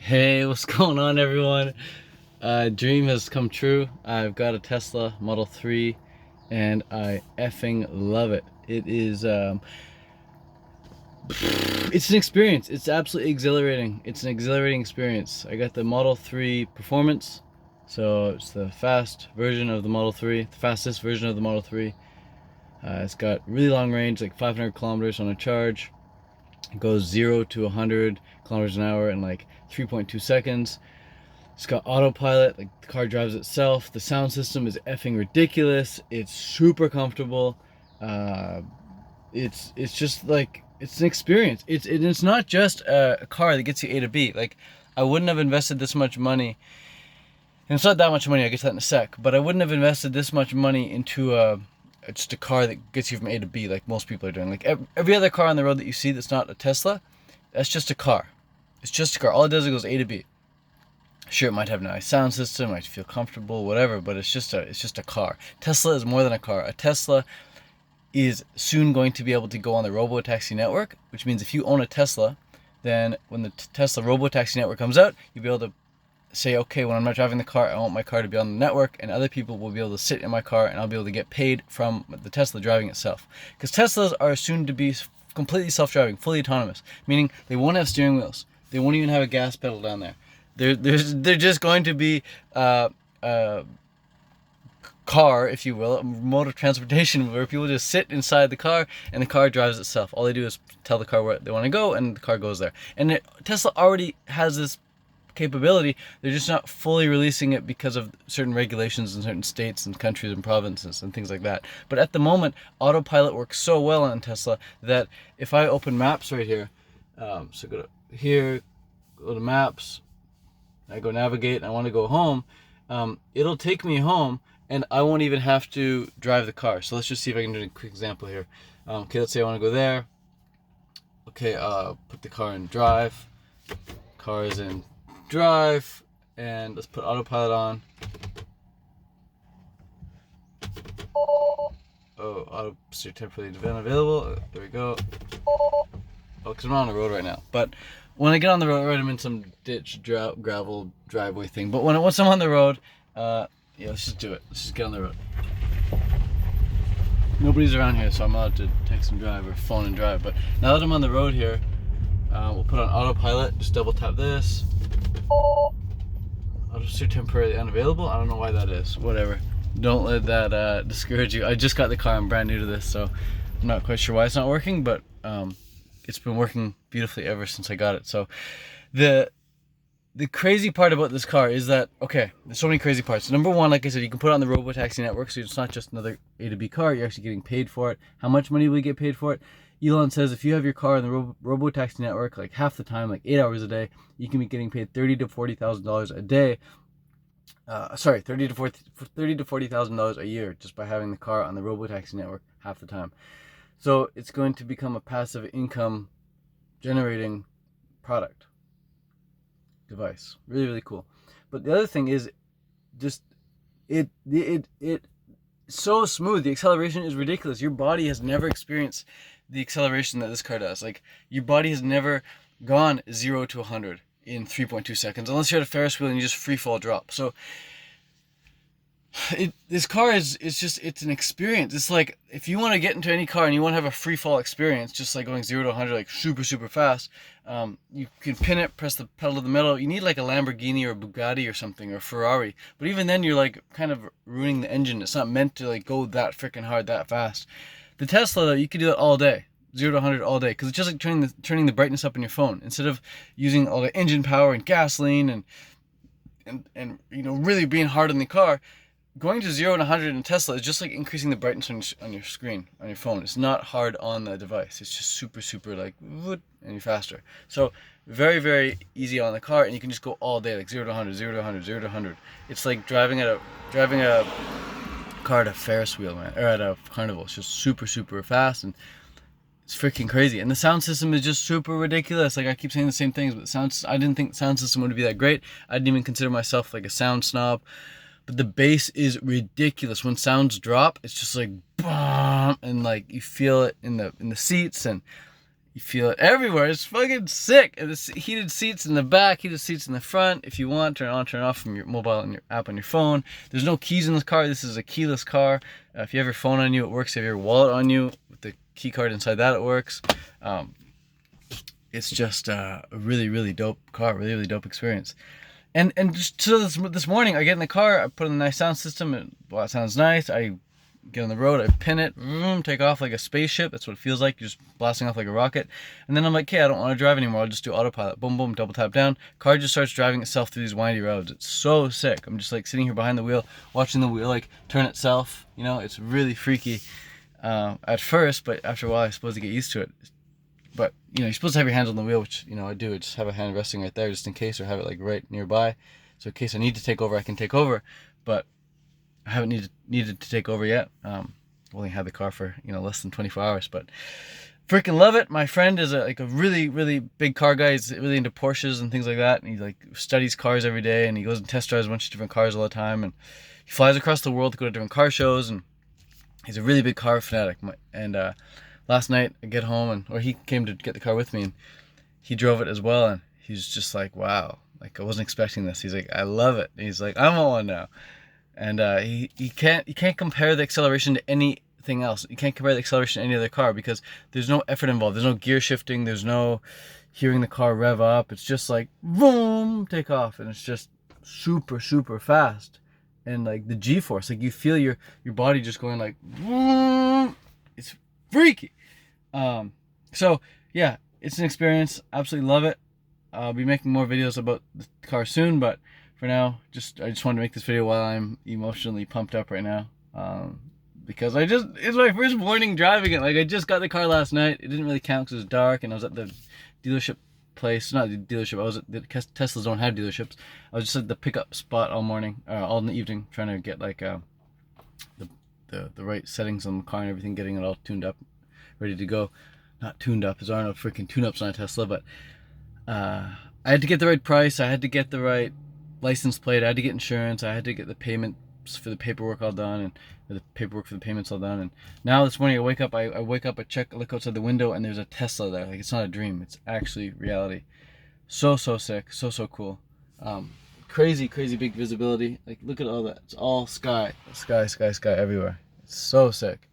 Hey, what's going on, everyone? Dream has come true. I've got a Tesla Model 3 and I effing love it. It's an experience. It's absolutely exhilarating. It's an exhilarating experience. I got the Model 3 Performance, so it's the fast version of the Model 3, the fastest version of the Model 3. It's got really long range, like 500 kilometers on a charge. It goes 0 to 100 kilometers an hour in like 3.2 seconds. It's got autopilot, like the car drives itself. The sound system is effing ridiculous. It's super comfortable. Uh, it's just like it's an experience. It's not just a car that gets you A to B. Like, I wouldn't have invested this much money, and it's not that much money. I'll get to that in a sec. But I wouldn't have invested this much money into just a car that gets you from A to B, like most people are doing. Like every other car on the road that you see that's not a Tesla, that's just a car. It's just a car. All it does is it goes A to B. Sure, it might have a nice sound system, might feel comfortable, whatever, but it's just a car. Tesla is more than a car. A Tesla is soon going to be able to go on the Robotaxi network, which means if you own a Tesla, then when the Tesla Robotaxi network comes out, you'll be able to say, okay, when I'm not driving the car, I want my car to be on the network, and other people will be able to sit in my car, and I'll be able to get paid from the Tesla driving itself. Because Teslas are soon to be completely self-driving, fully autonomous, meaning they won't have steering wheels. They won't even have a gas pedal down there. They're just going to be a car, if you will, a mode of transportation where people just sit inside the car and the car drives itself. All they do is tell the car where they want to go and the car goes there. And Tesla already has this capability. They're just not fully releasing it because of certain regulations in certain states and countries and provinces and things like that. But at the moment, autopilot works so well on Tesla that if I open maps right here, so go to here, go to maps, I go navigate, and I want to go home, it'll take me home, and I won't even have to drive the car. So let's just see if I can do a quick example here. Okay, let's say I want to go there. Okay, put the car in drive. Car is in drive, and let's put autopilot on. Oh, auto steer temporarily unavailable. There we go. Oh, because I'm not on the road right now. But when I get on the road, I'm in some ditch, gravel driveway thing. But once I'm on the road, yeah, let's just do it. Let's just get on the road. Nobody's around here, so I'm allowed to text and drive or phone and drive. But now that I'm on the road here, we'll put on autopilot. Just double tap this. Auto steer temporarily unavailable. I don't know why that is. Whatever. Don't let that discourage you. I just got the car. I'm brand new to this, so I'm not quite sure why it's not working, but it's been working beautifully ever since I got it. So the crazy part about this car is that, okay, there's so many crazy parts. Number one, like I said, you can put it on the Robotaxi network, so it's not just another A to B car. You're actually getting paid for it. How much money will you get paid for it? Elon says if you have your car on the Robotaxi network, like half the time, like 8 hours a day, you can be getting paid $30,000 to $40,000 a day. Sorry, $30,000 to $40,000 a year just by having the car on the Robotaxi network half the time. So it's going to become a passive income generating product device. Really, really cool. But the other thing is just it so smooth. The acceleration is ridiculous. Your body has never experienced the acceleration that this car does. Like, your body has never gone 0 to 100 in 3.2 seconds unless you're at a Ferris wheel and you just free fall drop. So this car it's an experience. It's like, if you want to get into any car and you want to have a free fall experience, just like going 0 to 100 like super fast, you can pin it, press the pedal to the metal. You need like a Lamborghini or a Bugatti or something, or a Ferrari, but even then you're like kind of ruining the engine. It's not meant to like go that freaking hard that fast. The Tesla, though, you can do that all day, 0 to 100 all day, because it's just like turning the brightness up in your phone instead of using all the engine power and gasoline and you know, really being hard on the car. Going to 0 to 100 in Tesla is just like increasing the brightness on your screen, on your phone. It's not hard on the device. It's just super like, and you're faster. So very easy on the car, and you can just go all day, like 0 to 100, 0 to 100, 0 to 100. It's like driving a car at a Ferris wheel, man, or at a carnival. It's just super fast, and it's freaking crazy. And the sound system is just super ridiculous. Like, I keep saying the same things, but I didn't think the sound system would be that great. I didn't even consider myself like a sound snob. But the bass is ridiculous. When sounds drop, it's just like boom, and like you feel it in the seats, and You feel it everywhere. It's fucking sick. And the heated seats in the back, heated seats in the front. If you want, turn on, turn off from your mobile and your app on your phone. There's no keys in this car. This is a keyless car. If you have your phone on you, it works. If you have your wallet on you, with the key card inside that, it works. It's just a really, really dope car. Really, really dope experience. And just so this morning, I get in the car. I put in a nice sound system. It sounds nice. I get on the road, I pin it, take off like a spaceship. That's what it feels like. You're just blasting off like a rocket. And then I'm like, okay, I don't want to drive anymore. I'll just do autopilot. Boom, boom, double tap down. Car just starts driving itself through these windy roads. It's so sick. I'm just like sitting here behind the wheel, watching the wheel like turn itself. You know, it's really freaky at first, but after a while, I'm supposed to get used to it. But, you know, you're supposed to have your hands on the wheel, which, you know, I do. I just have a hand resting right there just in case, or have it like right nearby. So in case I need to take over, I can take over. But I haven't needed to take over yet. Only had the car for, you know, less than 24 hours, but freaking love it. My friend is a really, really big car guy. He's really into Porsches and things like that. And he like studies cars every day, and he goes and test drives a bunch of different cars all the time. And he flies across the world to go to different car shows. And he's a really big car fanatic. And last night I get home, or he came to get the car with me, and he drove it as well. And he's just like, wow, like I wasn't expecting this. He's like, I love it. And he's like, I want one now. And you can't compare the acceleration to anything else. You can't compare the acceleration to any other car, because there's no effort involved. There's no gear shifting. There's no hearing the car rev up. It's just like boom, take off, and it's just super, super fast. And like the G-force, like you feel your body just going like boom. It's freaky. So yeah, it's an experience. Absolutely love it. I'll be making more videos about the car soon, but for now, I just wanted to make this video while I'm emotionally pumped up right now. Because it's my first morning driving it. Like, I just got the car last night. It didn't really count because it was dark, and I was at the dealership place. Not the dealership, I was at Teslas don't have dealerships. I was just at the pickup spot all morning, all in the evening, trying to get like the right settings on the car and everything, getting it all tuned up, ready to go. Not tuned up, there are no freaking tune-ups on a Tesla, but I had to get the right price. I had to get the right license plate. I had to get insurance. I had to get the payments for the paperwork all done, and the paperwork for the payments all done. And now this morning I wake up, I look outside the window, and there's a Tesla there. Like, it's not a dream, it's actually reality. So sick, so cool. Crazy big visibility. Like, look at all that. It's all sky everywhere. It's so sick,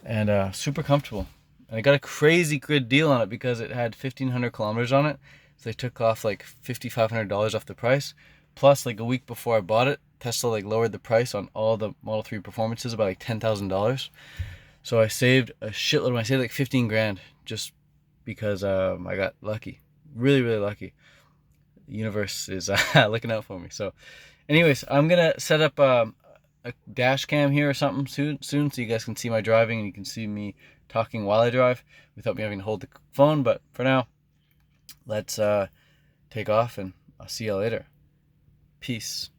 and super comfortable. And I got a crazy good deal on it because it had 1,500 kilometers on it. So they took off like $5,500 off the price. Plus, like a week before I bought it, Tesla like lowered the price on all the Model 3 performances by like $10,000. So I saved a shitload. I saved like 15 grand just because I got lucky. Really lucky. The universe is looking out for me. So anyways, I'm going to set up a dash cam here or something soon so you guys can see my driving, and you can see me talking while I drive without me having to hold the phone. But for now, let's take off, and I'll see you later. Peace.